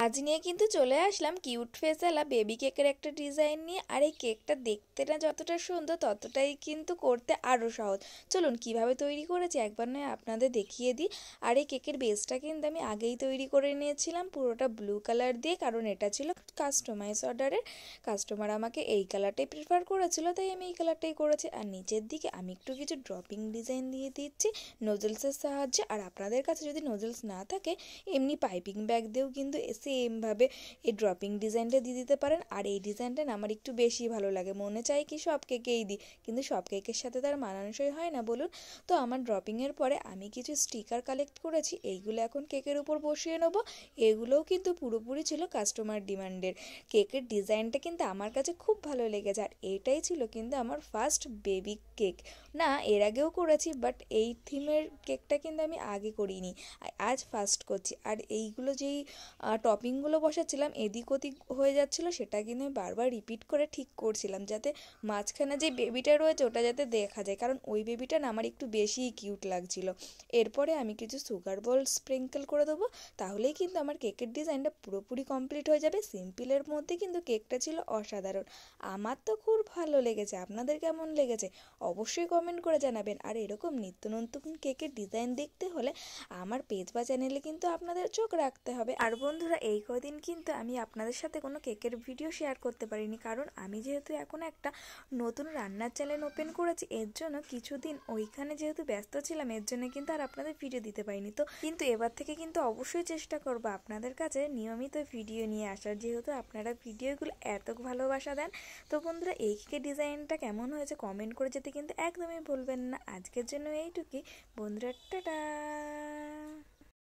আজ নিয়ে কিন্তু চলে আসলাম কিউট ফেসওয়ালা বেবি কেকের একটা ডিজাইন নিয়ে। আর এই কেকটা দেখতে না যতটা সুন্দর ততটাই কিন্তু করতে আরও সহজ। চলুন কিভাবে তৈরি করেছি একবার নয় আপনাদের দেখিয়ে দিই। আর এই কেকের বেসটা কিন্তু আমি আগেই তৈরি করে নিয়েছিলাম পুরোটা ব্লু কালার দিয়ে, কারণ এটা ছিল কাস্টমাইজ অর্ডারের। কাস্টমার আমাকে এই কালারটাই প্রেফার করেছিল, তাই আমি এই কালারটাই করেছি। আর নিচের দিকে আমি একটু কিছু ড্রপিং ডিজাইন দিয়ে দিচ্ছি নোজলসের সাহায্যে। আর আপনাদের কাছে যদি নোজলস না থাকে এমনি পাইপিং ব্যাগ দিয়েও কিন্তু সেমভাবে এই ড্রপিং ডিজাইনটা দিয়ে দিতে পারেন। আর এই ডিজাইনটা না আমার একটু বেশি ভালো লাগে, মনে চাই কি সব কেকেই দিই, কিন্তু সব কেকের সাথে তার মানানসই হয় না বলুন। তো আমার ড্রপিংয়ের পরে আমি কিছু স্টিকার কালেক্ট করেছি, এইগুলো এখন কেকের উপর বসিয়ে নেবো। এগুলোও কিন্তু পুরোপুরি ছিল কাস্টমার ডিমান্ডের। কেকের ডিজাইনটা কিন্তু আমার কাছে খুব ভালো লেগেছে। আর এইটাই ছিল কিন্তু আমার ফার্স্ট বেবি কেক। না, এর আগেও করেছি, বাট এই থিমের কেকটা কিন্তু আমি আগে করিনি, আজ ফার্স্ট করছি। আর এইগুলো যেই টপিংগুলো বসাচ্ছিলাম এদিক ওদিক হয়ে যাচ্ছিলো, সেটা কিন্তু আমি বারবার রিপিট করে ঠিক করছিলাম, যাতে মাঝখানে যে বেবিটা রয়েছে ওটা যাতে দেখা যায়, কারণ ওই বেবিটা না আমার একটু বেশিই কিউট লাগছিল। এরপরে আমি কিছু সুগার বল স্প্রিঙ্কেল করে দেবো, তাহলেই কিন্তু আমার কেকের ডিজাইনটা পুরোপুরি কমপ্লিট হয়ে যাবে। সিম্পলের মধ্যে কিন্তু কেকটা ছিল অসাধারণ। আমার তো খুব ভালো লেগেছে, আপনাদের কেমন লেগেছে অবশ্যই কমেন্ট করে জানাবেন। আর এরকম নিত্য নতুন কেকের ডিজাইন দেখতে হলে আমার পেজ বা চ্যানেলে কিন্তু আপনাদের চোখ রাখতে হবে। আর বন্ধুরা, এই কদিন কিন্তু আমি আপনাদের সাথে কোনো কেকের ভিডিও শেয়ার করতে পারিনি, কারণ আমি যেহেতু এখন একটা নতুন রান্নার চ্যানেল ওপেন করেছি, এর জন্য কিছুদিন ওইখানে যেহেতু ব্যস্ত ছিলাম, এর জন্য কিন্তু আর আপনাদের ভিডিও দিতে পারিনি। তো কিন্তু এবার থেকে কিন্তু অবশ্যই চেষ্টা করবো আপনাদের কাছে নিয়মিত ভিডিও নিয়ে আসার, যেহেতু আপনারা ভিডিওগুলো এত ভালোবাসা দেন। তো বন্ধুরা, এই কেকের ডিজাইনটা কেমন হয়েছে কমেন্ট করে যেতে কিন্তু একদমই ভুলবেন না। আজকের জন্য এইটুকুই বন্ধুরা, টাটা।